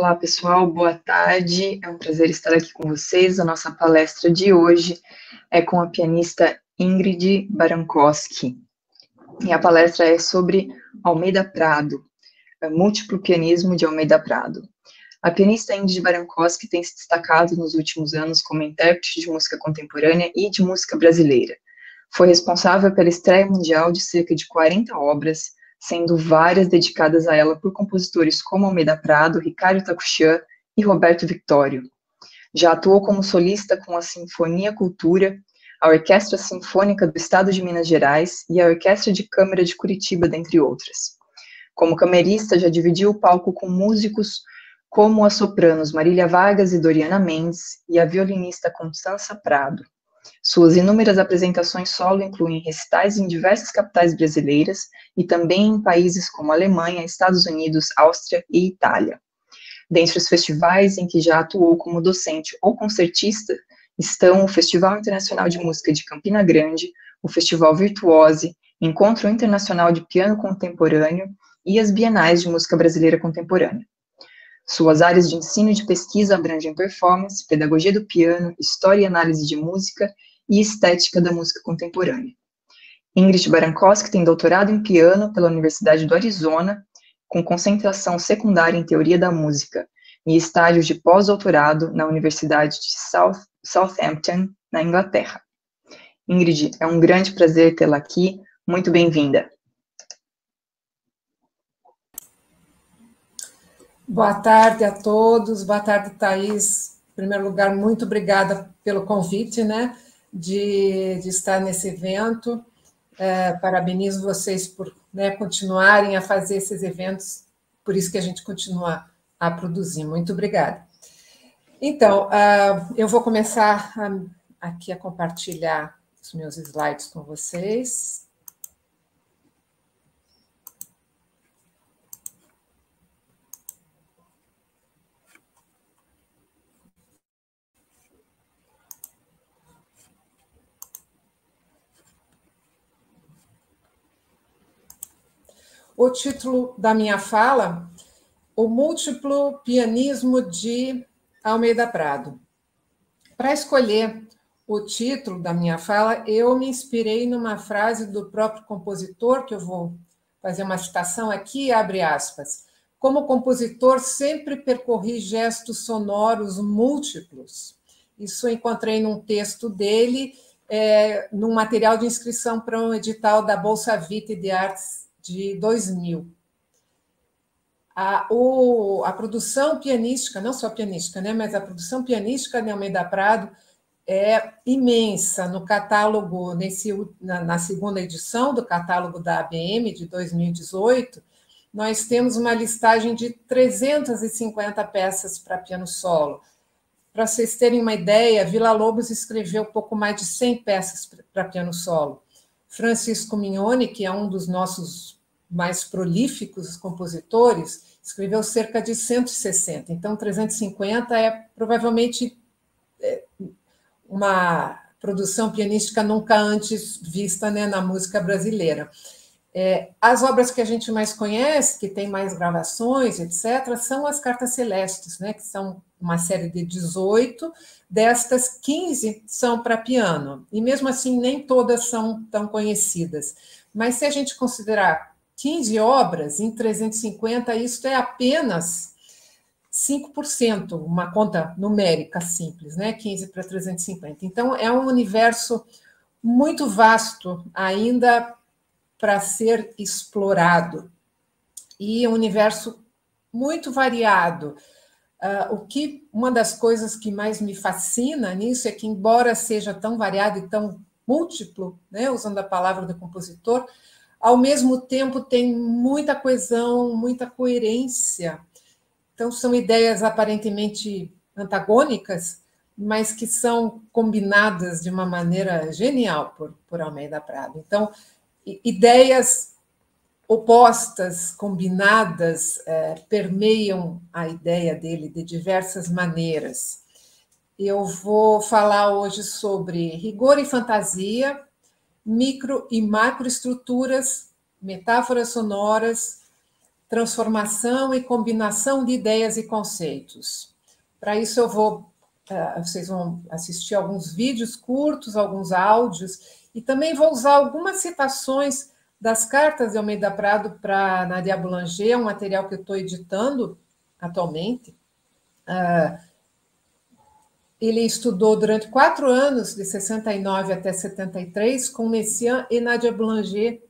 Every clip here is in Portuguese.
Olá, pessoal, boa tarde. É um prazer estar aqui com vocês. A nossa palestra de hoje é com a pianista Ingrid Barankowski. E a palestra é sobre Almeida Prado, múltiplo pianismo de Almeida Prado. A pianista Ingrid Barankowski tem se destacado nos últimos anos como intérprete de música contemporânea e de música brasileira. Foi responsável pela estreia mundial de cerca de 40 obras, sendo várias dedicadas a ela por compositores como Almeida Prado, Ricardo Takuchian e Roberto Victório. Já atuou como solista com a Sinfonia Cultura, a Orquestra Sinfônica do Estado de Minas Gerais e a Orquestra de Câmara de Curitiba, dentre outras. Como camerista, já dividiu o palco com músicos como as sopranos Marília Vargas e Doriana Mendes e a violinista Constança Prado. Suas inúmeras apresentações solo incluem recitais em diversas capitais brasileiras e também em países como Alemanha, Estados Unidos, Áustria e Itália. Dentre os festivais em que já atuou como docente ou concertista estão o Festival Internacional de Música de Campina Grande, o Festival Virtuose, Encontro Internacional de Piano Contemporâneo e as Bienais de Música Brasileira Contemporânea. Suas áreas de ensino e de pesquisa abrangem performance, pedagogia do piano, história e análise de música e estética da música contemporânea. Ingrid Barankowski tem doutorado em piano pela Universidade do Arizona, com concentração secundária em teoria da música, e estágio de pós-doutorado na Universidade de Southampton, na Inglaterra. Ingrid, é um grande prazer tê-la aqui. Muito bem-vinda. Boa tarde a todos, boa tarde, Thaís. Em primeiro lugar, muito obrigada pelo convite, né, de estar nesse evento. Parabenizo vocês por, né, continuarem a fazer esses eventos, por isso que a gente continua a produzir. Muito obrigada. Então, eu vou começar aqui a compartilhar os meus slides com vocês. O título da minha fala, O Múltiplo Pianismo de Almeida Prado. Para escolher o título da minha fala, eu me inspirei numa frase do próprio compositor, que eu vou fazer uma citação aqui, abre aspas. Como compositor, sempre percorri gestos sonoros múltiplos. Isso eu encontrei num texto dele, num material de inscrição para um edital da Bolsa Vita de Artes de 2000. A produção pianística, não só pianística, né, mas a produção pianística de Almeida Prado é imensa. No catálogo, na segunda edição do catálogo da ABM de 2018, nós temos uma listagem de 350 peças para piano solo. Para vocês terem uma ideia, Villa-Lobos escreveu pouco mais de 100 peças para piano solo. Francisco Mignoni, que é um dos nossos mais prolíficos compositores, escreveu cerca de 160. Então, 350 é provavelmente uma produção pianística nunca antes vista, né, na música brasileira. As obras que a gente mais conhece, que tem mais gravações, etc., são as Cartas Celestes, né, que são uma série de 18, destas 15 são para piano, e mesmo assim nem todas são tão conhecidas. Mas se a gente considerar 15 obras em 350, isso é apenas 5%, uma conta numérica simples, né? 15 para 350. Então, é um universo muito vasto ainda para ser explorado, e um universo muito variado. Uma das coisas que mais me fascina nisso é que, embora seja tão variado e tão múltiplo, né, usando a palavra do compositor, ao mesmo tempo tem muita coesão, muita coerência. Então, são ideias aparentemente antagônicas, mas que são combinadas de uma maneira genial por Almeida Prado. Então, ideias opostas, combinadas, permeiam a ideia dele de diversas maneiras. Eu vou falar hoje sobre rigor e fantasia, micro e macroestruturas, metáforas sonoras, transformação e combinação de ideias e conceitos. Para isso, vocês vão assistir alguns vídeos curtos, alguns áudios, e também vou usar algumas citações das cartas de Almeida Prado para Nadia Boulanger, é um material que eu estou editando atualmente. Ele estudou durante 4 anos, de 69 até 73, com Messiaen e Nadia Boulanger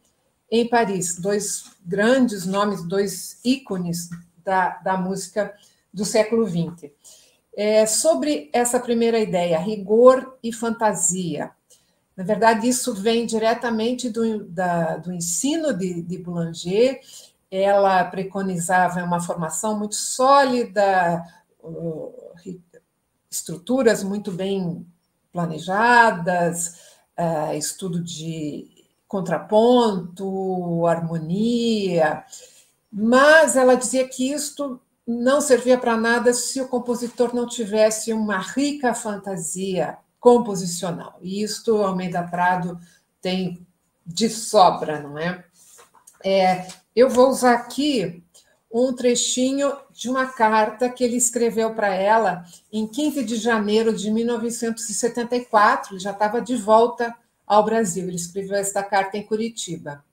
em Paris, 2 grandes nomes, 2 ícones da música do século XX. Sobre essa primeira ideia, rigor e fantasia. Na verdade, isso vem diretamente do ensino de Boulanger. Ela preconizava uma formação muito sólida, estruturas muito bem planejadas, estudo de contraponto, harmonia, mas ela dizia que isto não servia para nada se o compositor não tivesse uma rica fantasia composicional. E isto Almeida Prado tem de sobra, não é? Eu vou usar aqui um trechinho de uma carta que ele escreveu para ela em 15 de janeiro de 1974, ele já estava de volta ao Brasil, ele escreveu esta carta em Curitiba.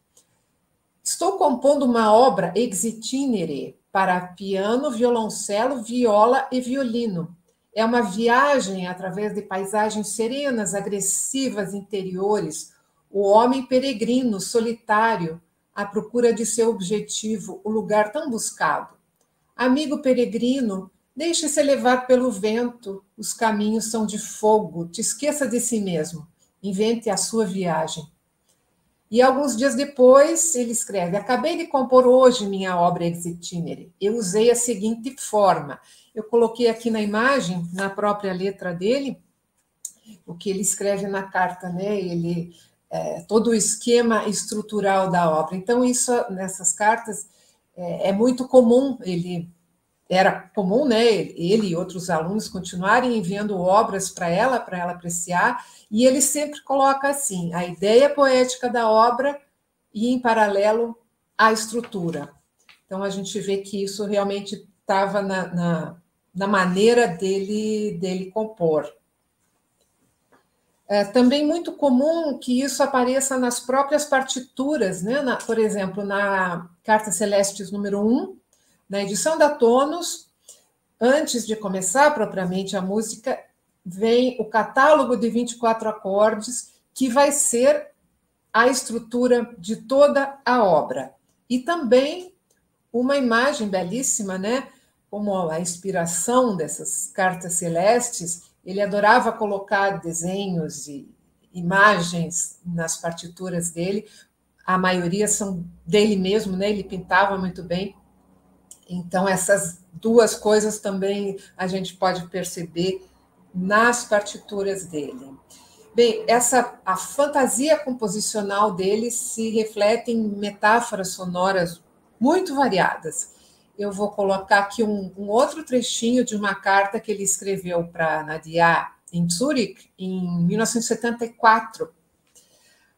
Estou compondo uma obra ex itinere para piano, violoncelo, viola e violino. É uma viagem através de paisagens serenas, agressivas, interiores, o homem peregrino, solitário, à procura de seu objetivo, o lugar tão buscado. Amigo peregrino, deixe-se levar pelo vento, os caminhos são de fogo, te esqueça de si mesmo, invente a sua viagem. E alguns dias depois, ele escreve: acabei de compor hoje minha obra ex itinere. Eu usei a seguinte forma. Eu coloquei aqui na imagem, na própria letra dele, o que ele escreve na carta, né? Todo o esquema estrutural da obra. Então, isso nessas cartas é muito comum. Era comum, né? Ele e outros alunos continuarem enviando obras para ela apreciar, e ele sempre coloca assim, a ideia poética da obra e, em paralelo, a estrutura. Então, a gente vê que isso realmente estava na maneira dele compor. É também muito comum que isso apareça nas próprias partituras, né? Por exemplo, na Cartas Celestes número 1, na edição da Tonos, antes de começar propriamente a música, vem o catálogo de 24 acordes, que vai ser a estrutura de toda a obra. E também uma imagem belíssima, né? Como a inspiração dessas cartas celestes, ele adorava colocar desenhos e imagens nas partituras dele, a maioria são dele mesmo, né? Ele pintava muito bem. Então, essas 2 coisas também a gente pode perceber nas partituras dele. Bem, a fantasia composicional dele se reflete em metáforas sonoras muito variadas. Eu vou colocar aqui um outro trechinho de uma carta que ele escreveu para Nadia em Zurique, em 1974.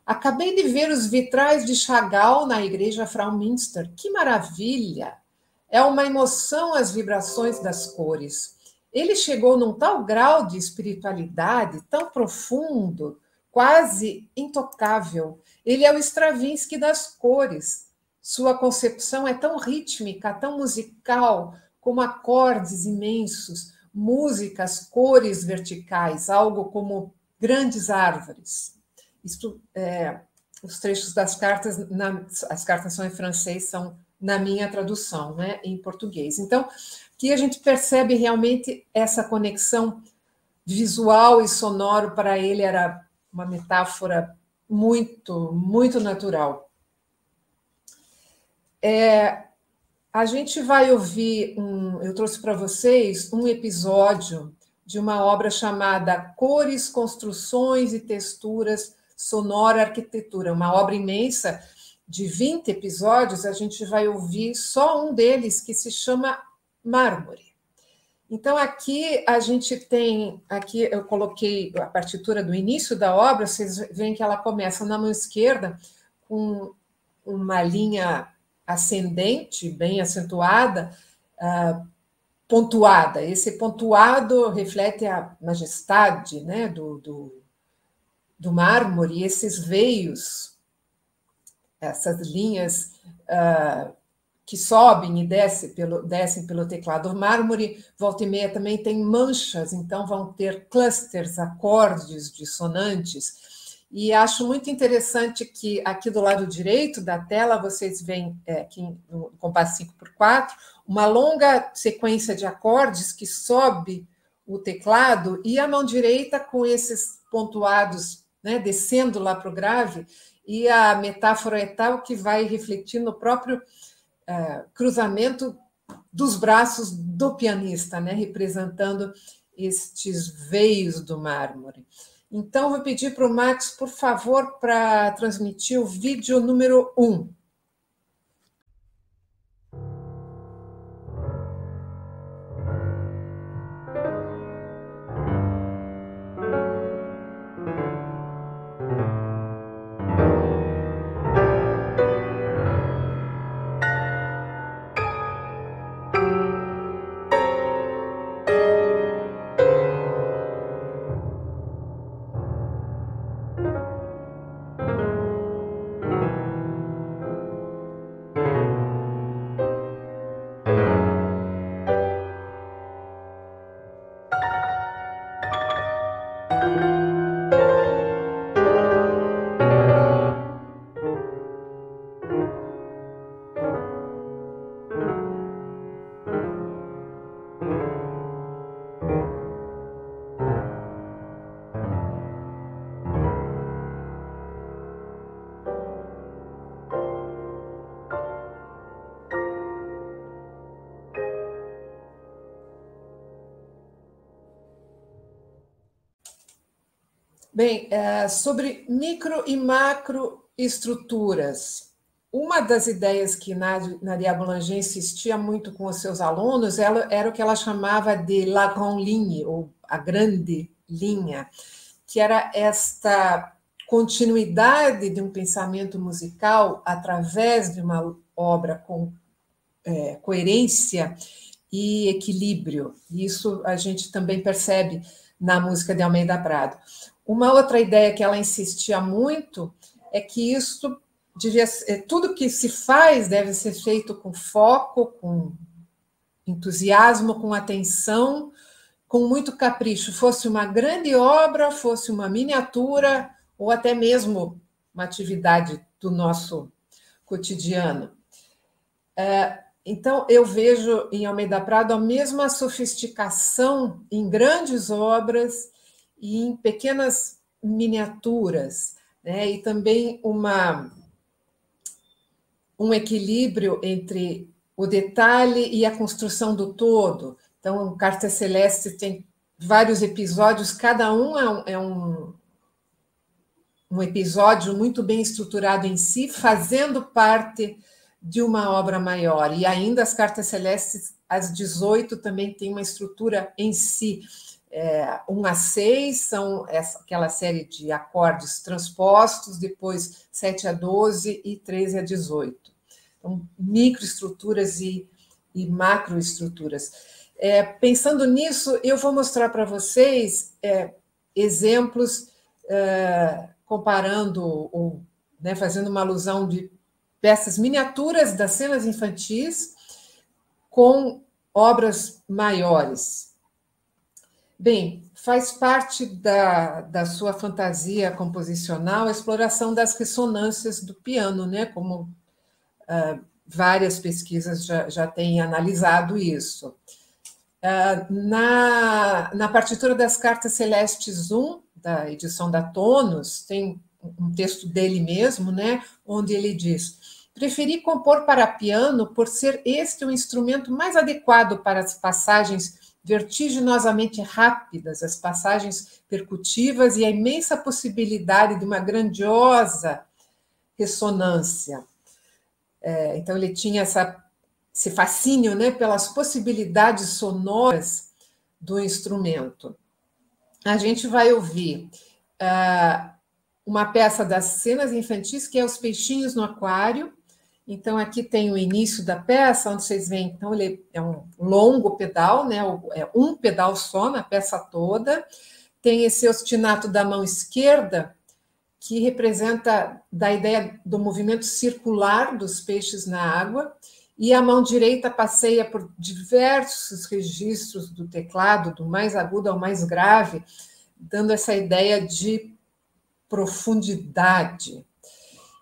Acabei de ver os vitrais de Chagall na igreja Fraumünster. Que maravilha! É uma emoção as vibrações das cores. Ele chegou num tal grau de espiritualidade, tão profundo, quase intocável. Ele é o Stravinsky das cores. Sua concepção é tão rítmica, tão musical, como acordes imensos, músicas, cores verticais, algo como grandes árvores. Os trechos das cartas, as cartas são em francês, são na minha tradução, né, em português. Então, que a gente percebe realmente essa conexão visual e sonoro, para ele era uma metáfora muito, muito natural. A gente vai ouvir, eu trouxe para vocês um episódio de uma obra chamada Cores, Construções e Texturas, Sonora Arquitetura, uma obra imensa, de 20 episódios, a gente vai ouvir só um deles, que se chama Mármore. Então, aqui a gente tem, aqui eu coloquei a partitura do início da obra, vocês veem que ela começa na mão esquerda, com uma linha ascendente, bem acentuada, pontuada. Esse pontuado reflete a majestade, né, do mármore, e esses veios, essas linhas que sobem e descem pelo teclado. O mármore, volta e meia, também tem manchas, então vão ter clusters, acordes dissonantes. E acho muito interessante que aqui do lado direito da tela vocês veem, aqui no compasso 5x4, uma longa sequência de acordes que sobe o teclado, e a mão direita com esses pontuados, né, descendo lá para o grave, e a metáfora é tal que vai refletir no próprio cruzamento dos braços do pianista, né, representando estes veios do mármore. Então, vou pedir para o Max, por favor, para transmitir o vídeo número 1. Bem, sobre micro e macroestruturas, uma das ideias que Nadia Boulanger insistia muito com os seus alunos era o que ela chamava de la grande ligne, ou a grande linha, que era esta continuidade de um pensamento musical através de uma obra com coerência e equilíbrio. Isso a gente também percebe na música de Almeida Prado. Uma outra ideia que ela insistia muito é que isso tudo que se faz deve ser feito com foco, com entusiasmo, com atenção, com muito capricho. Fosse uma grande obra, fosse uma miniatura, ou até mesmo uma atividade do nosso cotidiano. Então, eu vejo em Almeida Prado a mesma sofisticação em grandes obras e em pequenas miniaturas, né? E também um equilíbrio entre o detalhe e a construção do todo. Então, Carta Celeste tem vários episódios, cada um é um episódio muito bem estruturado em si, fazendo parte de uma obra maior. E ainda as Cartas Celestes, as 18, também tem uma estrutura em si. 1 a 6 são aquela série de acordes transpostos, depois 7 a 12 e 13 a 18. Então, microestruturas e macroestruturas. Pensando nisso, eu vou mostrar para vocês exemplos comparando, ou, né, fazendo uma alusão de peças miniaturas das cenas infantis com obras maiores. Bem, faz parte da sua fantasia composicional a exploração das ressonâncias do piano, né? Como várias pesquisas já têm analisado isso. Na partitura das Cartas Celestes 1, da edição da Tonus, tem um texto dele mesmo, né? Onde ele diz: preferi compor para piano por ser este o instrumento mais adequado para as passagens vertiginosamente rápidas, as passagens percutivas e a imensa possibilidade de uma grandiosa ressonância. Então, ele tinha esse fascínio, né, pelas possibilidades sonoras do instrumento. A gente vai ouvir uma peça das cenas infantis, que é Os Peixinhos no Aquário, Então, aqui tem o início da peça, onde vocês veem, então, ele é um longo pedal, né? É um pedal só na peça toda. Tem esse ostinato da mão esquerda, que representa da ideia do movimento circular dos peixes na água, e a mão direita passeia por diversos registros do teclado, do mais agudo ao mais grave, dando essa ideia de profundidade.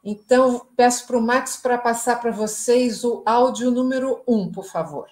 Então, peço para o Max para passar para vocês o áudio número 1, por favor.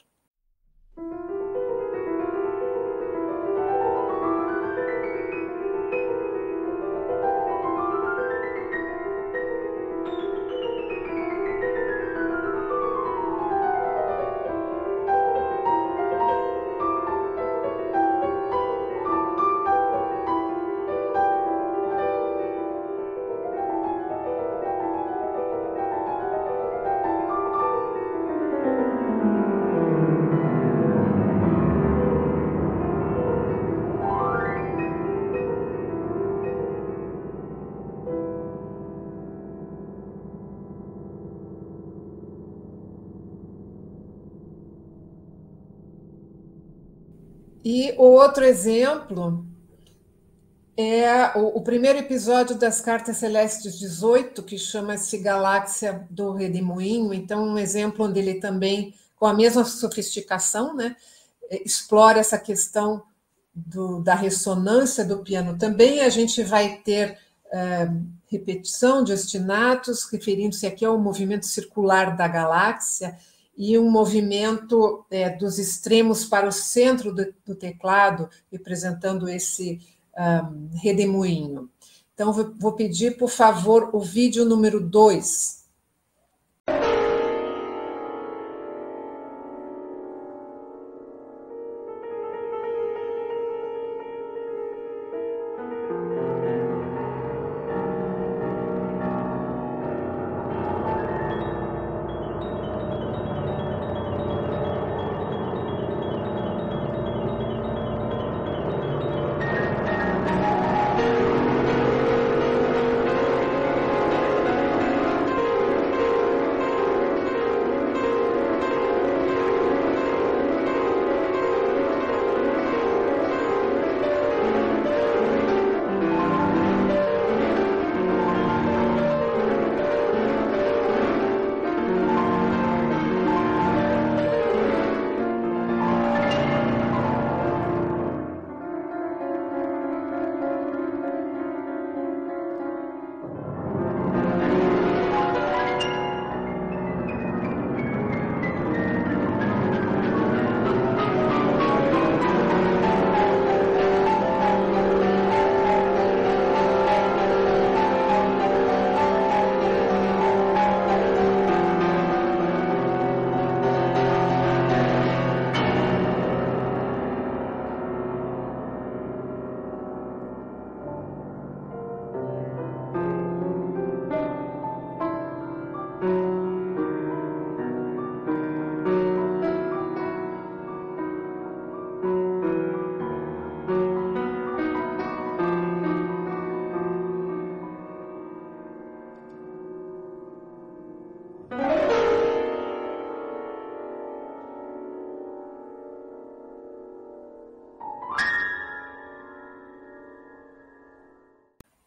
E o outro exemplo é o primeiro episódio das Cartas Celestes 18, que chama-se Galáxia do Redemoinho. Então, um exemplo onde ele também, com a mesma sofisticação, né, explora essa questão da ressonância do piano. Também a gente vai ter repetição de ostinatos, referindo-se aqui ao movimento circular da galáxia, e um movimento dos extremos para o centro do teclado, representando esse redemoinho. Então, vou pedir, por favor, o vídeo número 2.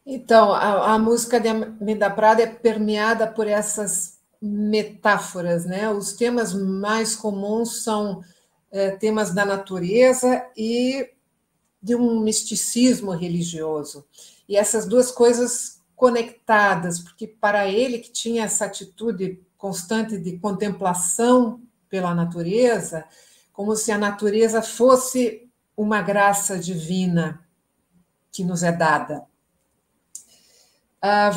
Então, a música de Arminda Prada é permeada por essas metáforas, né? Os temas mais comuns são temas da natureza e de um misticismo religioso. E essas duas coisas conectadas, porque para ele, que tinha essa atitude constante de contemplação pela natureza, como se a natureza fosse uma graça divina que nos é dada.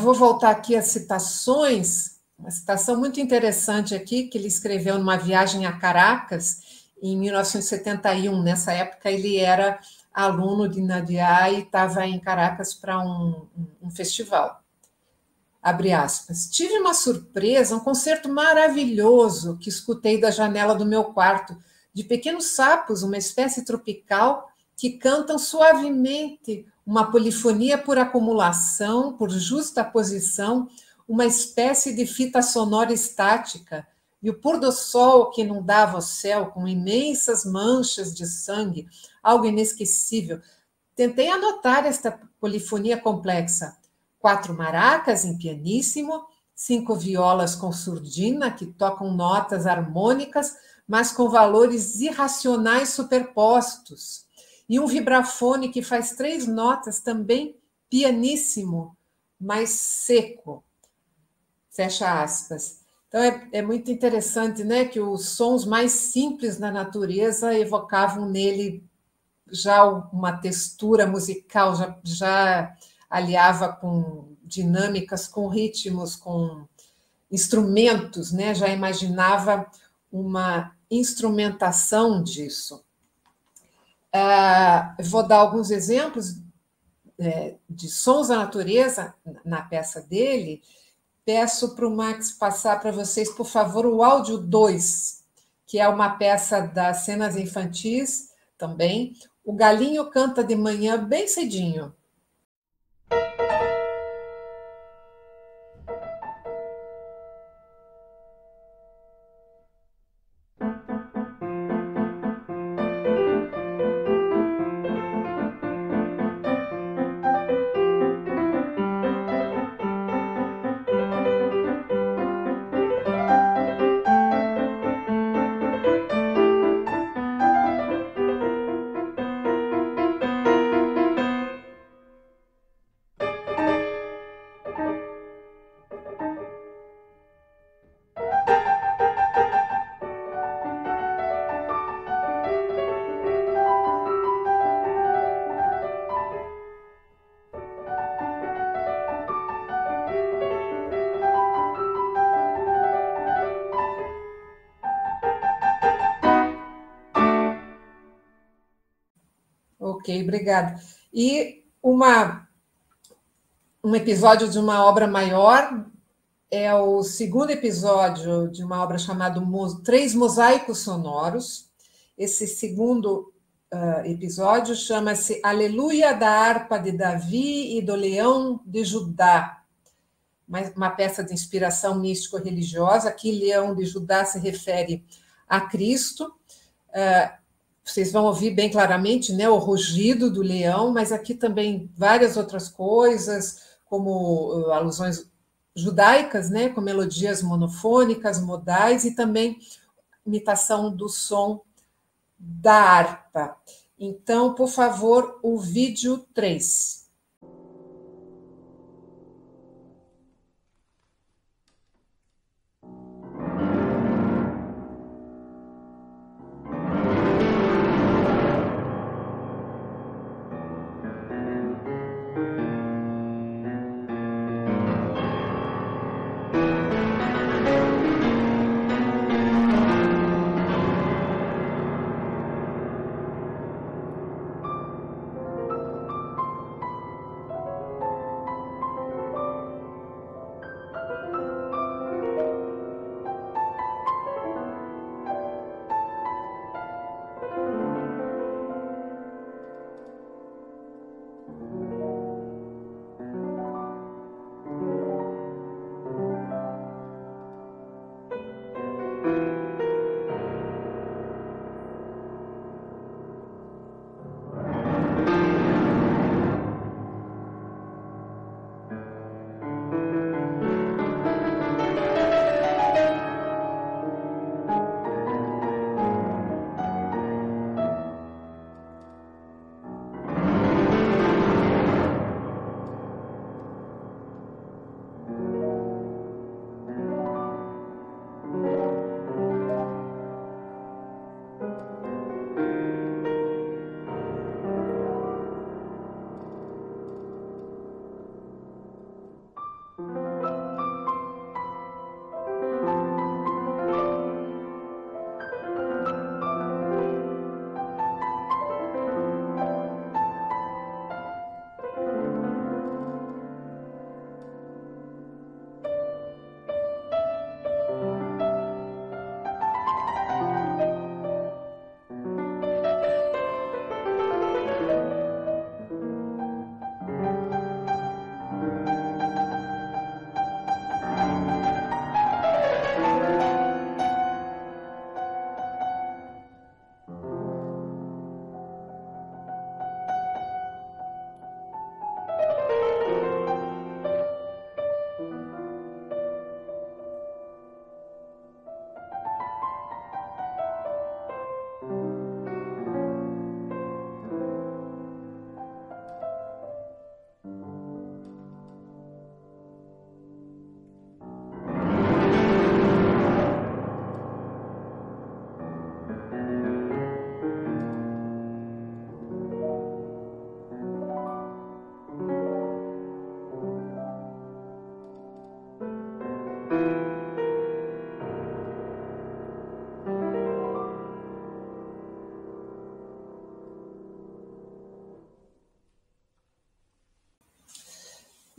Vou voltar aqui às citações, uma citação muito interessante aqui, que ele escreveu numa viagem a Caracas, em 1971. Nessa época, ele era aluno de Nadia e estava em Caracas para um festival. Abre aspas. Tive uma surpresa, um concerto maravilhoso que escutei da janela do meu quarto, de pequenos sapos, uma espécie tropical, que cantam suavemente uma polifonia por acumulação, por justaposição, uma espécie de fita sonora estática, e o pôr do sol que inundava o céu com imensas manchas de sangue, algo inesquecível. Tentei anotar esta polifonia complexa. 4 maracas em pianíssimo, 5 violas com surdina, que tocam notas harmônicas, mas com valores irracionais superpostos. E um vibrafone que faz 3 notas, também pianíssimo, mas seco. Fecha aspas. Então, é muito interessante, né, que os sons mais simples da natureza evocavam nele já uma textura musical, já aliava com dinâmicas, com ritmos, com instrumentos, né? Já imaginava uma instrumentação disso. Vou dar alguns exemplos de sons da natureza na peça dele. Peço para o Max passar para vocês, por favor, o áudio 2, que é uma peça das cenas infantis também. O galinho canta de manhã bem cedinho. Ok, obrigada. E um episódio de uma obra maior é o segundo episódio de uma obra chamada Três Mosaicos Sonoros. Esse segundo episódio chama-se Aleluia da harpa de Davi e do leão de Judá, uma peça de inspiração místico-religiosa. Aqui, leão de Judá se refere a Cristo. Vocês vão ouvir bem claramente, né, o rugido do leão, mas aqui também várias outras coisas, como alusões judaicas, né, com melodias monofônicas, modais, e também imitação do som da harpa. Então, por favor, o vídeo 3.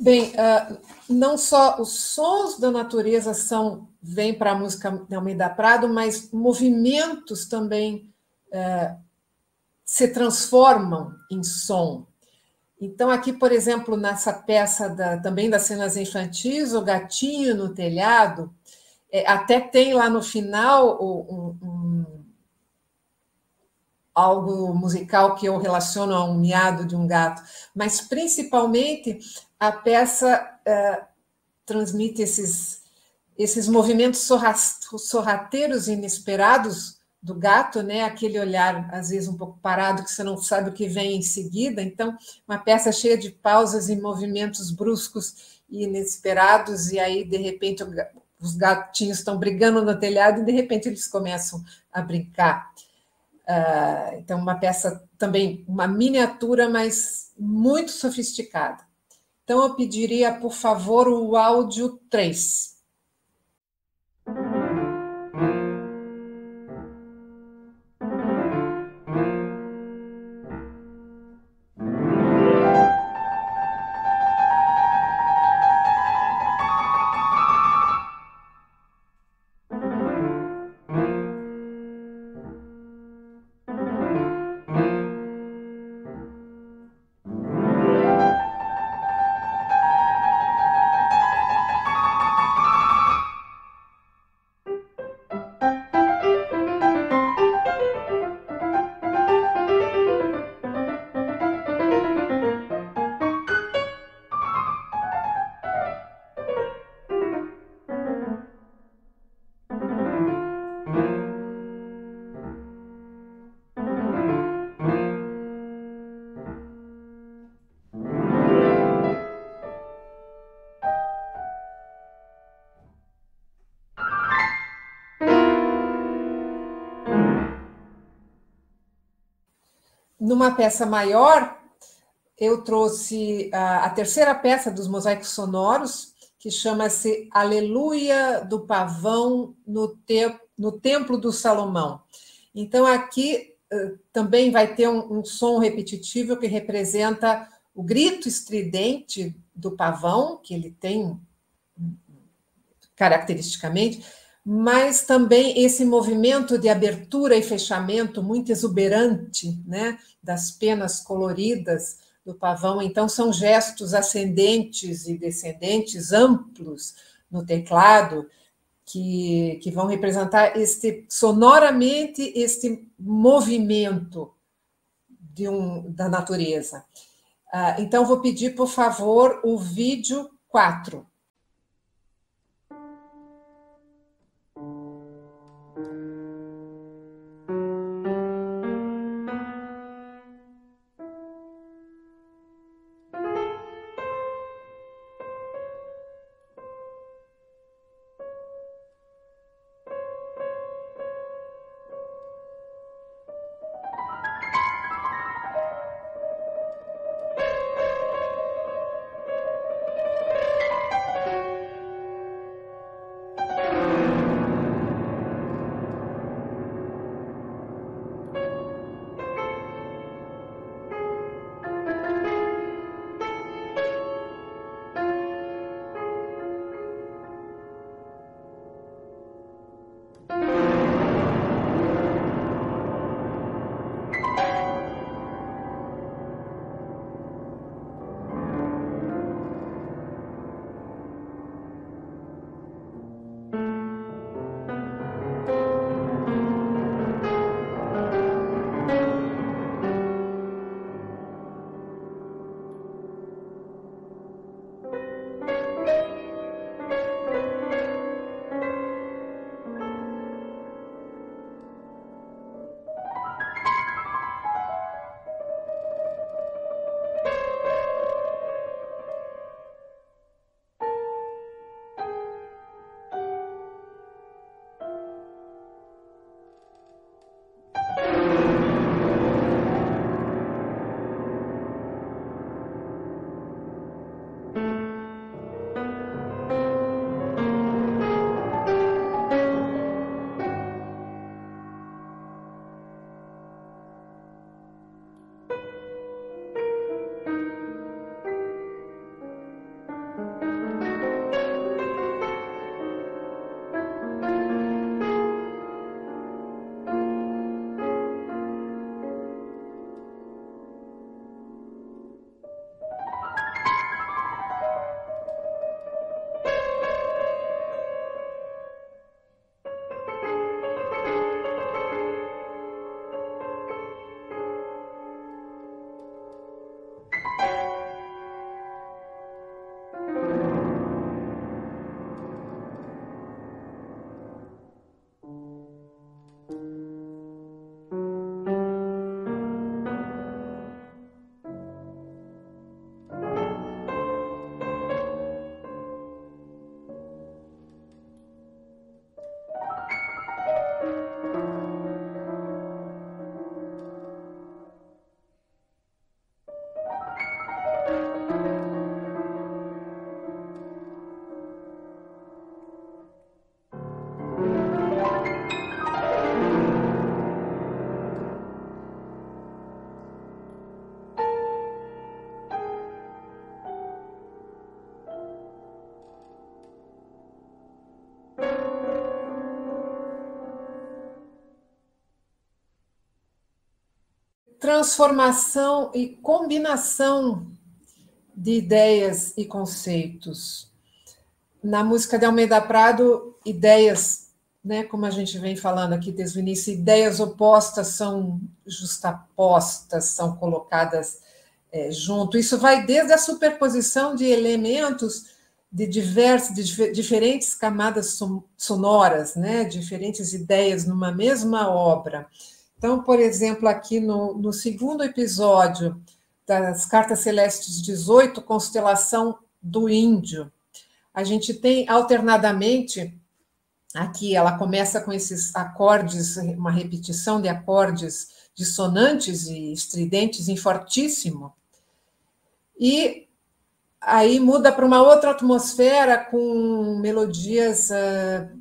Bem, não só os sons da natureza vêm para a música de Almeida Prado, mas movimentos também se transformam em som. Então, aqui, por exemplo, nessa peça também das cenas infantis, O Gatinho no Telhado, até tem lá no final algo musical que eu relaciono a um miado de um gato, mas principalmente a peça transmite esses movimentos sorrateiros inesperados do gato, né? Aquele olhar, às vezes, um pouco parado, que você não sabe o que vem em seguida. Então, uma peça cheia de pausas e movimentos bruscos e inesperados, e aí, de repente, os gatinhos estão brigando no telhado e, de repente, eles começam a brincar. Então, uma peça também, uma miniatura, mas muito sofisticada. Então, eu pediria, por favor, o áudio 3. Numa peça maior, eu trouxe a terceira peça dos Mosaicos Sonoros, que chama-se Aleluia do Pavão no Templo do Salomão. Então, aqui também vai ter um som repetitivo que representa o grito estridente do pavão, que ele tem caracteristicamente, mas também esse movimento de abertura e fechamento muito exuberante, né, das penas coloridas do pavão. Então, são gestos ascendentes e descendentes amplos no teclado que vão representar sonoramente este movimento da natureza. Então, vou pedir, por favor, o vídeo 4. transformação e combinação de ideias e conceitos. Na música de Almeida Prado, ideias, né, como a gente vem falando aqui desde o início, ideias opostas são justapostas, são colocadas junto. Isso vai desde a superposição de elementos de diferentes camadas sonoras, né, diferentes ideias numa mesma obra. Então, por exemplo, aqui no segundo episódio das Cartas Celestes 18, Constelação do Índio, a gente tem alternadamente, aqui ela começa com esses acordes, uma repetição de acordes dissonantes e estridentes em fortíssimo, e aí muda para uma outra atmosfera com melodias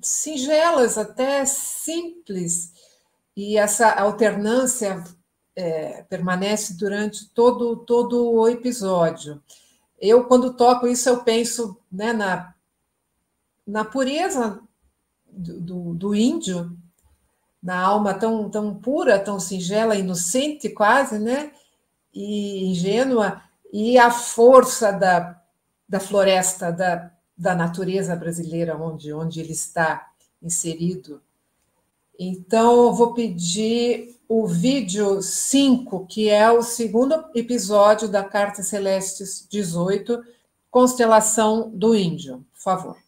singelas, até simples, e essa alternância permanece durante todo o episódio. Eu, quando toco isso, eu penso, né, na pureza do índio, na alma tão pura, tão singela, inocente quase, né, e ingênua, e a força da floresta, da natureza brasileira, onde ele está inserido. Então, eu vou pedir o vídeo 5, que é o segundo episódio da Carta Celestes 18, Constelação do Índio. Por favor.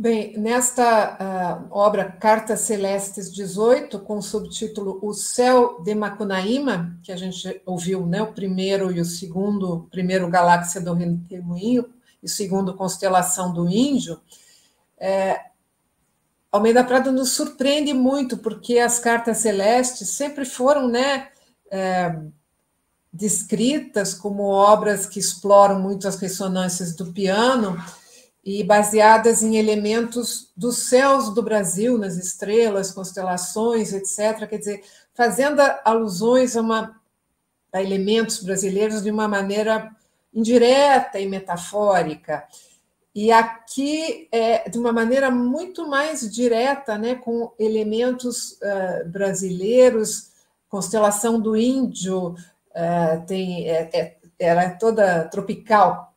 Bem, nesta obra Cartas Celestes 18, com o subtítulo O Céu de Macunaíma, que a gente ouviu, né, o primeiro e o segundo, o primeiro Galáxia do Redemoinho e o segundo Constelação do Índio, Almeida Prado nos surpreende muito, porque as cartas celestes sempre foram, né, descritas como obras que exploram muito as ressonâncias do piano, e baseadas em elementos dos céus do Brasil, nas estrelas, constelações, etc. Quer dizer, fazendo alusões a elementos brasileiros de uma maneira indireta e metafórica. E aqui, de uma maneira muito mais direta, né, com elementos brasileiros, constelação do Índio, ela é toda tropical,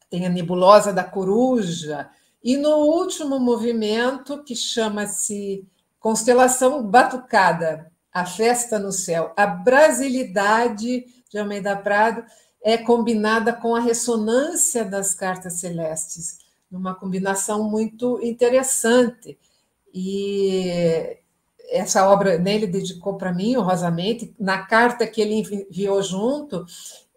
tem a nebulosa da coruja, e no último movimento, que chama-se Constelação Batucada, a festa no céu, a brasilidade de Almeida Prado é combinada com a ressonância das cartas celestes, numa combinação muito interessante. e essa obra, né, ele dedicou para mim, honrosamente, na carta que ele enviou junto,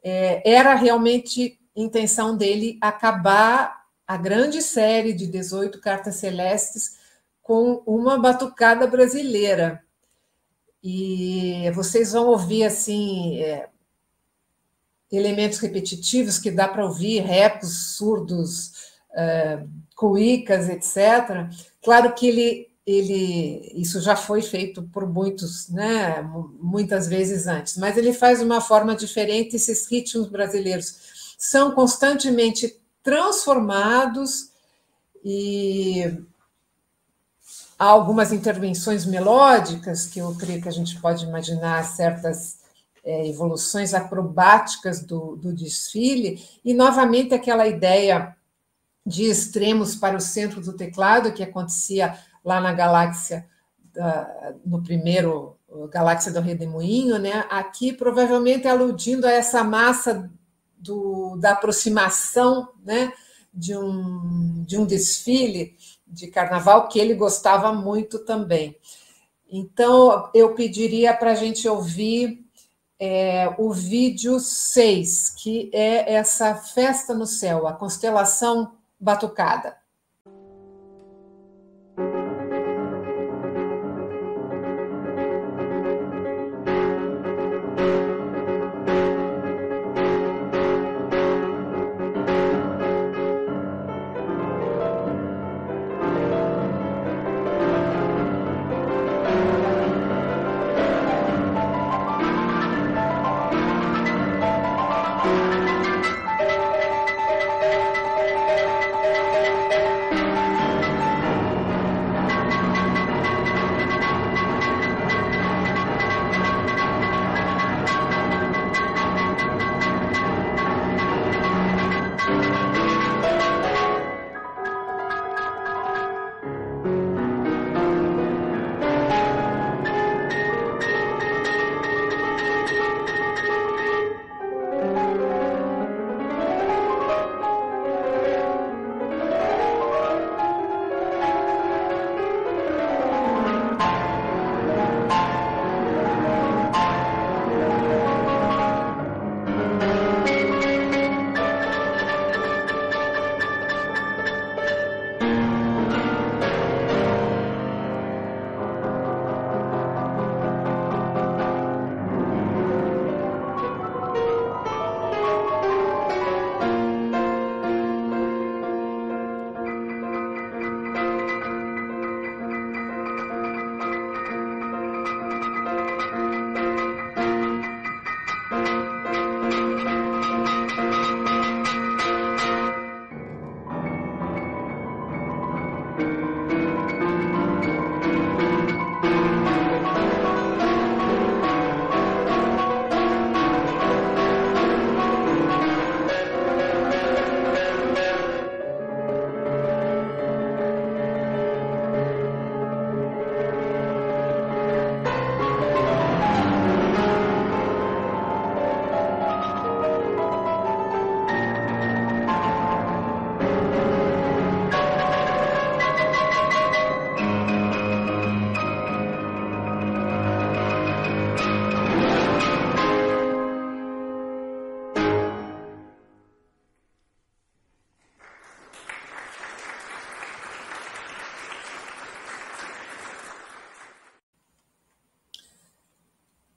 era realmente intenção dele acabar a grande série de 18 cartas celestes com uma batucada brasileira. E vocês vão ouvir, assim, elementos repetitivos que dá para ouvir, repos, surdos, cuícas, etc. Claro que isso já foi feito por muitos, né, muitas vezes antes, mas ele faz de uma forma diferente. Esses ritmos brasileiros são constantemente transformados e há algumas intervenções melódicas que eu creio que a gente pode imaginar certas evoluções acrobáticas do desfile, e novamente aquela ideia de extremos para o centro do teclado, que acontecia lá na galáxia, no primeiro Galáxia do Redemoinho, né? Aqui provavelmente aludindo a essa massa da aproximação, né? de um desfile de carnaval que ele gostava muito também. Então, eu pediria para a gente ouvir o vídeo 6, que é essa festa no céu, a constelação batucada.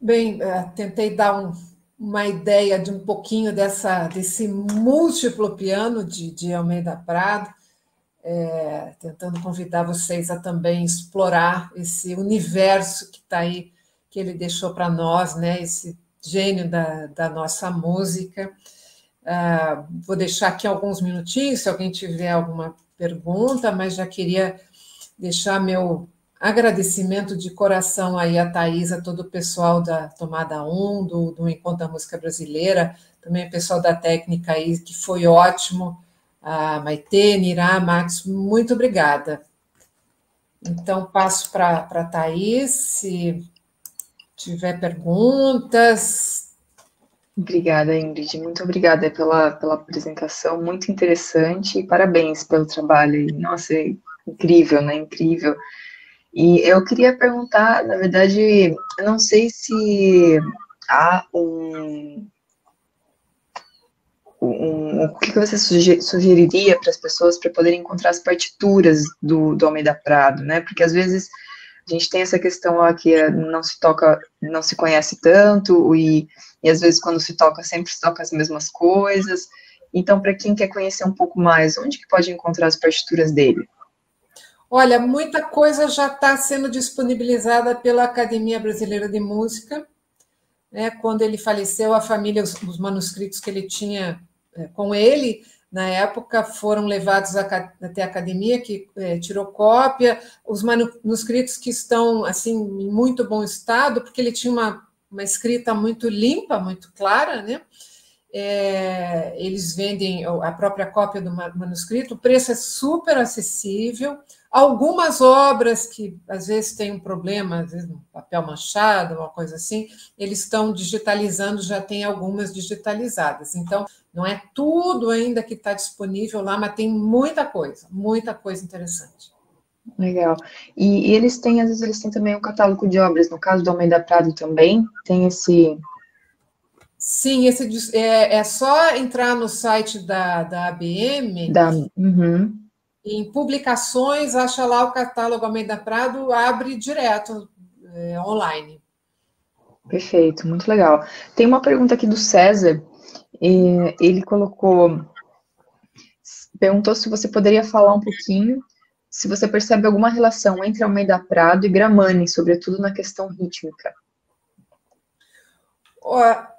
Bem, tentei dar uma ideia de um pouquinho desse múltiplo piano de Almeida Prado, tentando convidar vocês a também explorar esse universo que está aí, que ele deixou para nós, né? Esse gênio da nossa música. Vou deixar aqui alguns minutinhos, se alguém tiver alguma pergunta, mas já queria deixar meu agradecimento de coração aí a Thaís, a todo o pessoal da Tomada 1, do Encontro da Música Brasileira, também o pessoal da técnica aí, que foi ótimo, a Maitê, Nirá, Max, muito obrigada. Então, passo para a Thaís, se tiver perguntas. Obrigada, Ingrid, muito obrigada pela apresentação, muito interessante, e parabéns pelo trabalho. Nossa, é incrível, né? Incrível. E eu queria perguntar, na verdade, eu não sei se há o que você sugeriria para as pessoas para poderem encontrar as partituras do Almeida Prado, né? Porque às vezes a gente tem essa questão lá que não se toca, não se conhece tanto, e às vezes quando se toca, sempre se toca as mesmas coisas. Então, para quem quer conhecer um pouco mais, onde que pode encontrar as partituras dele? Olha, muita coisa já está sendo disponibilizada pela Academia Brasileira de Música, né? Quando ele faleceu, a família, os manuscritos que ele tinha com ele, na época, foram levados até a academia, que tirou cópia, os manuscritos que estão assim em muito bom estado, porque ele tinha uma escrita muito limpa, muito clara, né? Eles vendem a própria cópia do manuscrito, o preço é super acessível. Algumas obras que às vezes têm um problema, às vezes um papel manchado, uma coisa assim, eles estão digitalizando, já tem algumas digitalizadas. Então, não é tudo ainda que está disponível lá, mas tem muita coisa interessante. Legal. E eles têm, às vezes, eles têm também um catálogo de obras. No caso do Almeida Prado também, tem esse. Sim, é só entrar no site da ABM, Uhum. em publicações, acha lá o catálogo Almeida Prado, abre direto online. Perfeito, muito legal. Tem uma pergunta aqui do César. Ele perguntou se você poderia falar um pouquinho, se você percebe alguma relação entre Almeida Prado e Gramani, sobretudo na questão rítmica.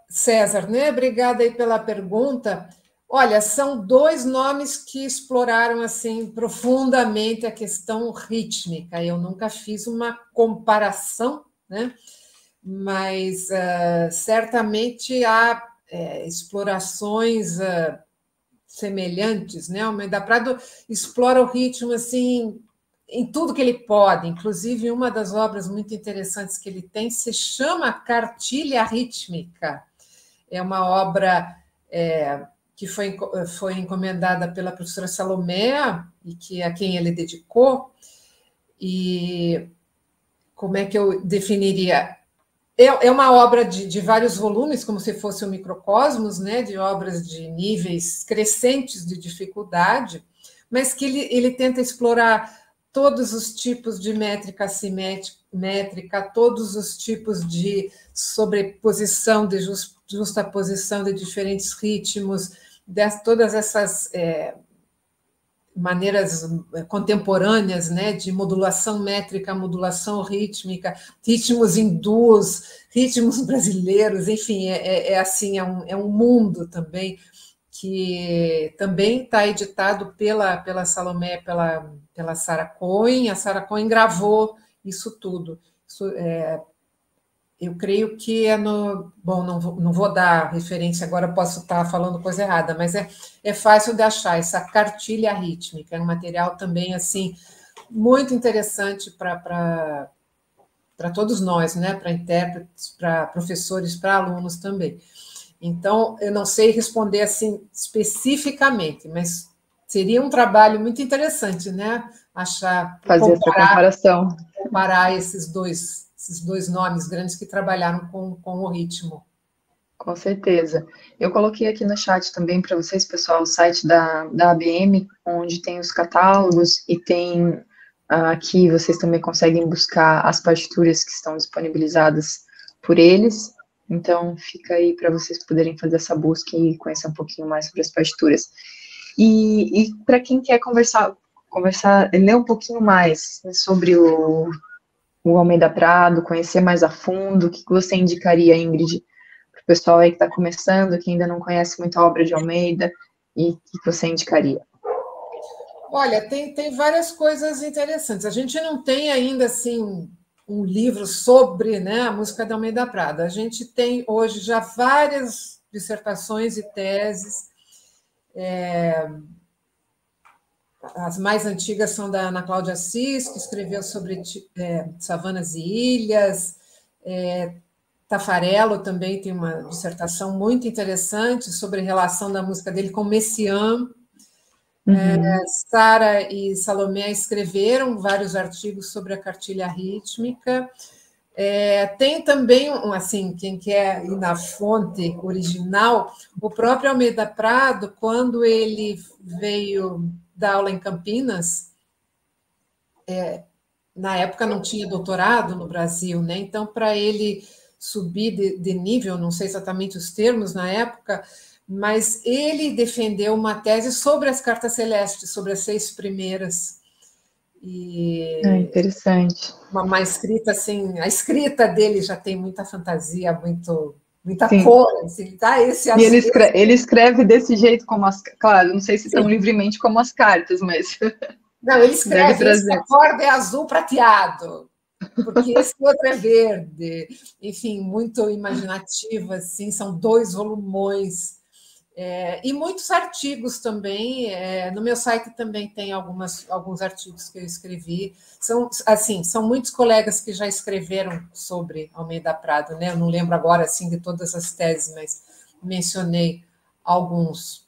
César, né? Obrigada aí pela pergunta. Olha, são dois nomes que exploraram assim profundamente a questão rítmica. Eu nunca fiz uma comparação, né? Mas certamente há explorações semelhantes, né? Almeida Prado explora o ritmo assim em tudo que ele pode, inclusive uma das obras muito interessantes que ele tem se chama Cartilha Rítmica. É uma obra que foi encomendada pela professora Salomé e que a quem ele dedicou. E como é que eu definiria? É uma obra de vários volumes, como se fosse um microcosmos, né, de obras de níveis crescentes de dificuldade, mas que ele tenta explorar todos os tipos de métrica assimétrica, todos os tipos de sobreposição, de justaposição de diferentes ritmos, todas essas maneiras contemporâneas, né, de modulação métrica, modulação rítmica, ritmos hindus, ritmos brasileiros, enfim, assim, é um mundo também que também está editado pela Salomé, pela Sarah Cohen. A Sarah Cohen gravou isso tudo. Eu creio que é no. Bom, não vou dar referência agora, posso estar falando coisa errada, mas é fácil de achar essa cartilha rítmica, é um material também assim muito interessante para todos nós, né? Para intérpretes, para professores, para alunos também. Então, eu não sei responder assim especificamente, mas seria um trabalho muito interessante, né? Achar, Fazer essa comparação. comparar esses dois nomes grandes que trabalharam com o ritmo. Com certeza. Eu coloquei aqui no chat também para vocês, pessoal, o site da ABM, onde tem os catálogos e tem aqui vocês também conseguem buscar as partituras que estão disponibilizadas por eles. Então, fica aí para vocês poderem fazer essa busca e conhecer um pouquinho mais sobre as partituras. E para quem quer conversar, ler um pouquinho mais, né, sobre o Almeida Prado, conhecer mais a fundo, o que você indicaria, Ingrid, para o pessoal aí que está começando, que ainda não conhece muito a obra de Almeida, e o que você indicaria? Olha, tem várias coisas interessantes. A gente não tem ainda assim um livro sobre, né, a música de Almeida Prado. A gente tem hoje já várias dissertações e teses. As mais antigas são da Ana Cláudia Assis, que escreveu sobre savanas e ilhas. Taffarello também tem uma dissertação muito interessante sobre a relação da música dele com Messiaen. Sara e Salomé escreveram vários artigos sobre a cartilha rítmica. Tem também, assim, quem quer ir na fonte original, o próprio Almeida Prado, quando ele veio dar aula em Campinas, na época não tinha doutorado no Brasil, né? Então, para ele subir de nível, não sei exatamente os termos na época, mas ele defendeu uma tese sobre as cartas celestes, sobre as 6 primeiras. Interessante. Uma escrita assim, a escrita dele já tem muita fantasia, muita Sim. cor, assim, tá? Ele escreve desse jeito, como claro, não sei se tão livremente como as cartas, mas não, ele escreve, essa corda é azul prateado, porque esse outro é verde. Enfim, muito imaginativo, assim, são 2 volumões. E muitos artigos também. No meu site também tem alguns artigos que eu escrevi. São muitos colegas que já escreveram sobre Almeida Prado, né? Eu não lembro agora assim de todas as teses, mas mencionei alguns.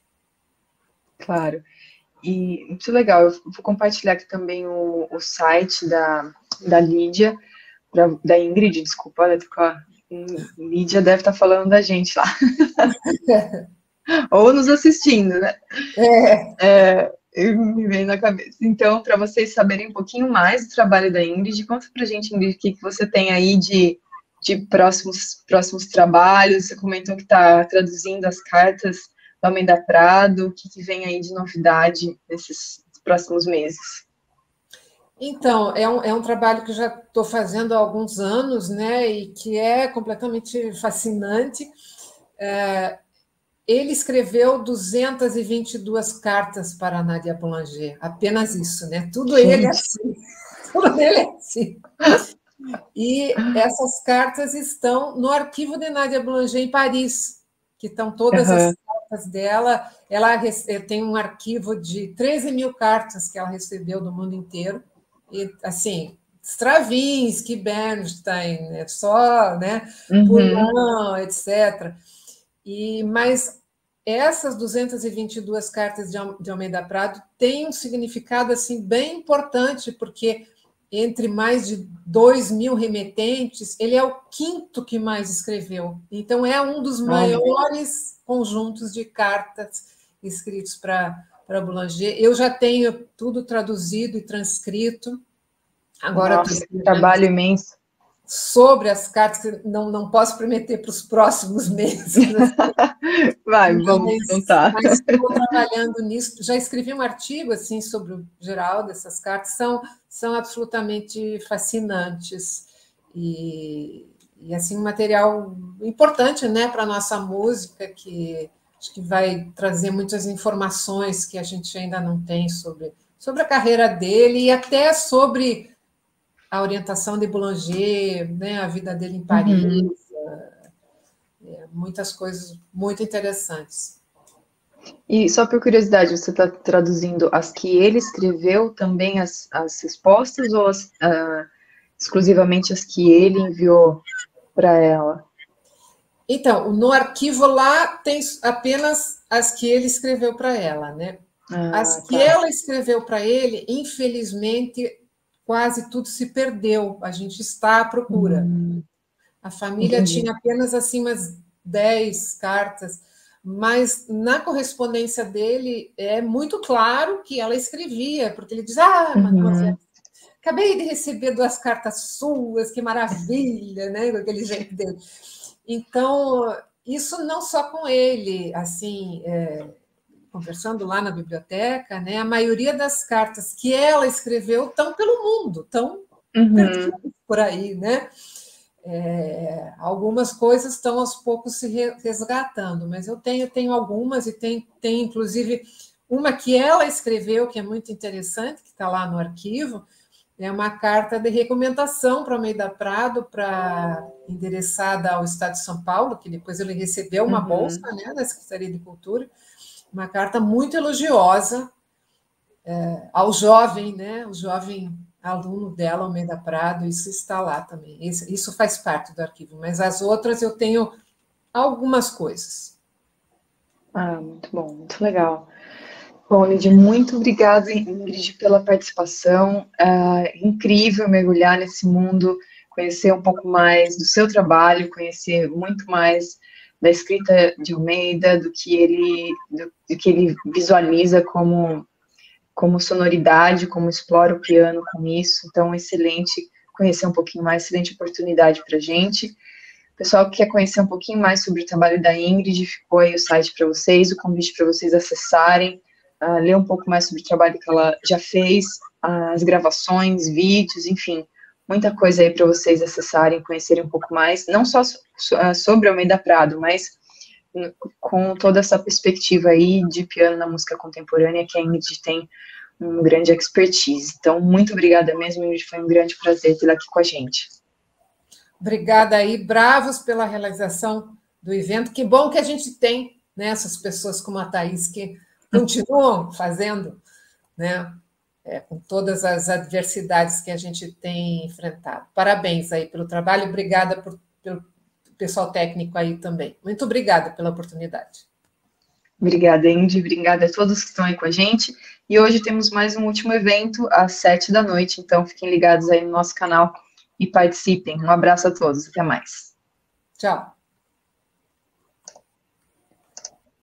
Claro. E muito legal. Eu vou compartilhar aqui também o site da Lídia, da Ingrid, desculpa, olha, Lídia deve estar falando da gente lá. Ou nos assistindo, né? Me veio na cabeça. Então, para vocês saberem um pouquinho mais do trabalho da Ingrid, conta pra gente, Ingrid, o que você tem aí de próximos trabalhos. Você comentou que está traduzindo as cartas do Almeida Prado. O que vem aí de novidade nesses próximos meses? Então, é um trabalho que já estou fazendo há alguns anos, né? E que é completamente fascinante. Ele escreveu 222 cartas para Nadia Boulanger, apenas isso, né? Tudo ele é assim. Tudo ele é assim. E essas cartas estão no arquivo de Nadia Boulanger em Paris, que estão todas as cartas dela. Ela tem um arquivo de 13 mil cartas que ela recebeu do mundo inteiro. E, assim, Stravinsky, Bernstein, só, né? Poulenc, etc. Mas essas 222 cartas de Almeida Prado têm um significado assim, bem importante, porque entre mais de 2.000 remetentes, ele é o 5º que mais escreveu. Então, é um dos maiores conjuntos de cartas escritos para Boulanger. Eu já tenho tudo traduzido e transcrito. Agora, trabalho imenso. Sobre as cartas, que não posso prometer para os próximos meses. Vamos contar. Mas estou trabalhando nisso. Já escrevi um artigo assim sobre o geral dessas cartas, são absolutamente fascinantes e assim um material importante, né, para a nossa música, que acho que vai trazer muitas informações que a gente ainda não tem sobre a carreira dele e até sobre a orientação de Boulanger, né, a vida dele em Paris, muitas coisas muito interessantes. E só por curiosidade, você está traduzindo as que ele escreveu também as respostas ou exclusivamente as que ele enviou para ela? Então, no arquivo lá tem apenas as que ele escreveu para ela, né? As que ela escreveu para ele, infelizmente, quase tudo se perdeu. A gente está à procura. A família tinha apenas assim umas 10 cartas, mas na correspondência dele é muito claro que ela escrevia, porque ele diz: mademoiselle, acabei de receber 2 cartas suas, que maravilha, né? Com aquele jeito dele. Então, isso não só com ele, assim, conversando lá na biblioteca, né? A maioria das cartas que ela escreveu estão pelo mundo, estão perdidas por aí, né? Algumas coisas estão aos poucos se resgatando, mas eu tenho algumas e tem inclusive uma que ela escreveu que é muito interessante, que está lá no arquivo, é uma carta de recomendação para Almeida Prado, endereçada ao Estado de São Paulo, que depois ele recebeu uma bolsa, né, da Secretaria de Cultura, uma carta muito elogiosa ao jovem, né, o jovem aluno dela, Almeida Prado, isso está lá também. Isso faz parte do arquivo, mas as outras eu tenho algumas coisas. Muito bom, muito legal. Bom, Lidy, muito obrigada, Ingrid, pela participação. Incrível mergulhar nesse mundo, conhecer um pouco mais do seu trabalho, conhecer muito mais da escrita de Almeida, do que ele visualiza como sonoridade, como explora o piano com isso. Então, excelente conhecer um pouquinho mais, excelente oportunidade para a gente. Pessoal que quer conhecer um pouquinho mais sobre o trabalho da Ingrid, ficou aí o site para vocês, o convite para vocês acessarem, ler um pouco mais sobre o trabalho que ela já fez, as gravações, vídeos, enfim, muita coisa aí para vocês acessarem, conhecerem um pouco mais, não só sobre Almeida Prado, mas com toda essa perspectiva aí de piano na música contemporânea, que a Ingrid tem um grande expertise. Então, muito obrigada mesmo, Ingrid, foi um grande prazer tê-la aqui com a gente. Obrigada aí, bravos pela realização do evento. Que bom que a gente tem, né, essas pessoas como a Thaís que continuam fazendo, né, com todas as adversidades que a gente tem enfrentado. Parabéns aí pelo trabalho, obrigada pelo pessoal técnico aí também. Muito obrigada pela oportunidade. Obrigada, Indy, obrigada a todos que estão aí com a gente. E hoje temos mais um último evento às 7 da noite, então fiquem ligados aí no nosso canal e participem. Um abraço a todos, até mais. Tchau.